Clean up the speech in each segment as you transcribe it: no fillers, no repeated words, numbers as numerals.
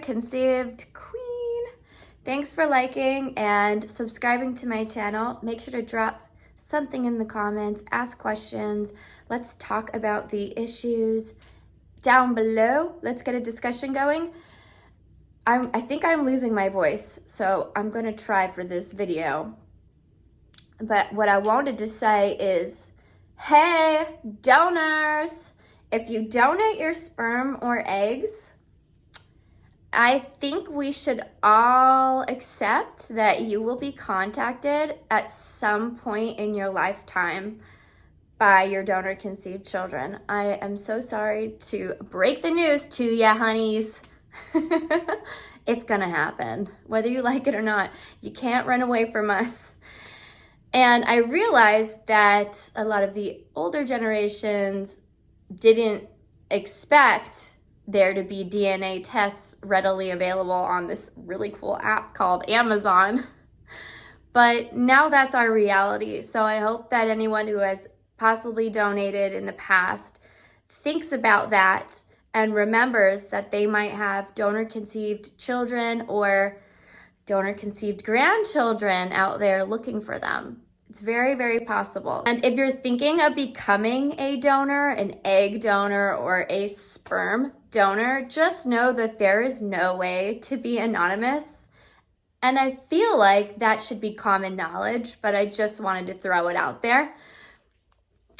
conceived queen. Thanks for liking and subscribing to my channel. Make sure to drop something in the comments, ask questions. Let's talk about the issues down below. Let's get a discussion going. I think I'm losing my voice, so I'm gonna try for this video. But what I wanted to say is, hey, donors, if you donate your sperm or eggs, I think we should all accept that you will be contacted at some point in your lifetime by your donor-conceived children. I am so sorry to break the news to ya, honeys. It's gonna happen, whether you like it or not. You can't run away from us. And I realized that a lot of the older generations didn't expect there to be DNA tests readily available on this really cool app called Amazon. But now that's our reality. So I hope that anyone who has possibly donated in the past thinks about that and remembers that they might have donor-conceived children or donor-conceived grandchildren out there looking for them. It's very, very possible. And if you're thinking of becoming a donor, an egg donor, or a sperm donor, just know that there is no way to be anonymous. And I feel like that should be common knowledge, but I just wanted to throw it out there.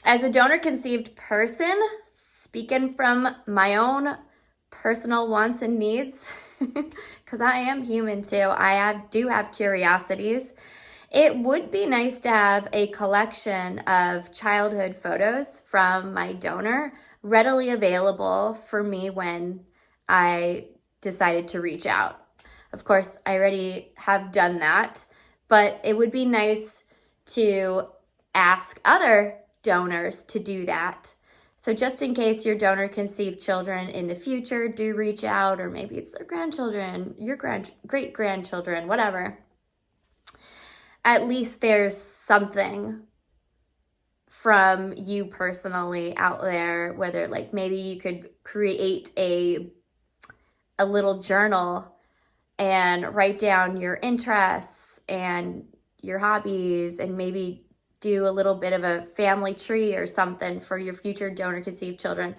As a donor-conceived person, speaking from my own personal wants and needs, because I am human too, do have curiosities. It would be nice to have a collection of childhood photos from my donor readily available for me when I decided to reach out. Of course, I already have done that, but it would be nice to ask other donors to do that. So just in case your donor conceived children in the future do reach out, or maybe it's their grandchildren, your great-grandchildren, whatever, at least there's something from you personally out there, whether like maybe you could create a little journal and write down your interests and your hobbies and maybe do a little bit of a family tree or something for your future donor conceived children.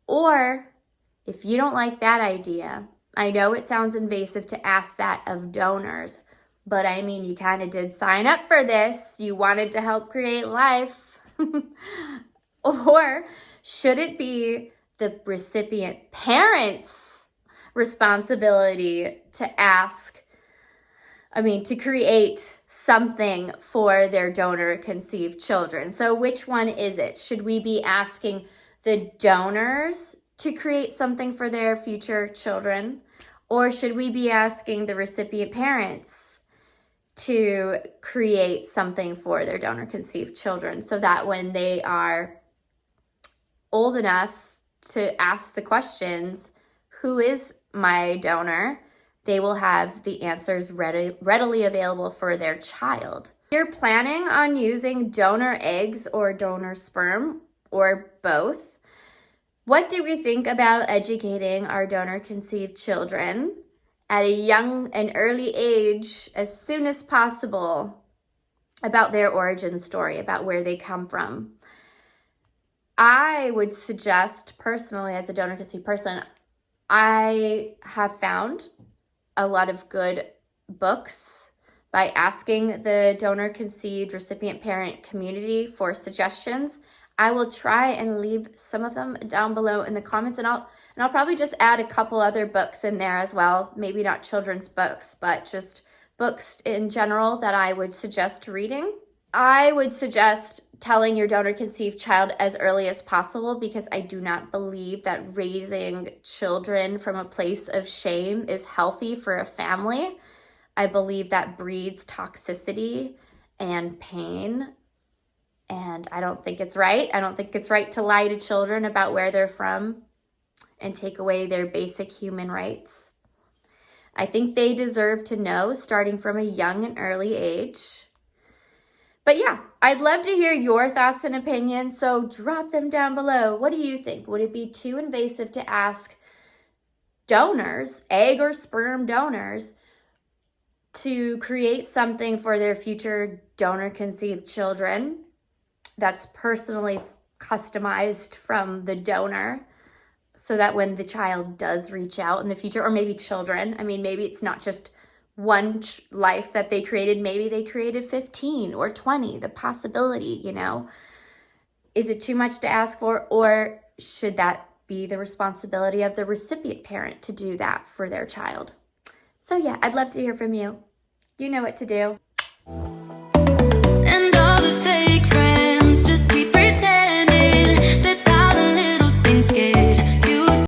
Or if you don't like that idea, I know it sounds invasive to ask that of donors, but I mean, you kind of did sign up for this. You wanted to help create life. Or should it be the recipient parents' responsibility to create something for their donor conceived children? So which one is it? Should we be asking the donors to create something for their future children? Or should we be asking the recipient parents to create something for their donor-conceived children so that when they are old enough to ask the questions, who is my donor, they will have the answers readily available for their child. If you're planning on using donor eggs or donor sperm, or both, what do we think about educating our donor-conceived children at a young and early age, as soon as possible, about their origin story, about where they come from? I would suggest, personally, as a donor-conceived person, I have found a lot of good books by asking the donor-conceived recipient parent community for suggestions. I will try and leave some of them down below in the comments, and I'll probably just add a couple other books in there as well. Maybe not children's books, but just books in general that I would suggest reading. I would suggest telling your donor-conceived child as early as possible, because I do not believe that raising children from a place of shame is healthy for a family. I believe that breeds toxicity and pain. And I don't think it's right. I don't think it's right to lie to children about where they're from and take away their basic human rights. I think they deserve to know starting from a young and early age. But yeah, I'd love to hear your thoughts and opinions, so drop them down below. What do you think? Would it be too invasive to ask donors, egg or sperm donors, to create something for their future donor-conceived children that's personally customized from the donor, so that when the child does reach out in the future, or maybe children, I mean, maybe it's not just one life that they created, maybe they created 15 or 20, the possibility, you know. Is it too much to ask for, or should that be the responsibility of the recipient parent to do that for their child? So yeah, I'd love to hear from you. You know what to do.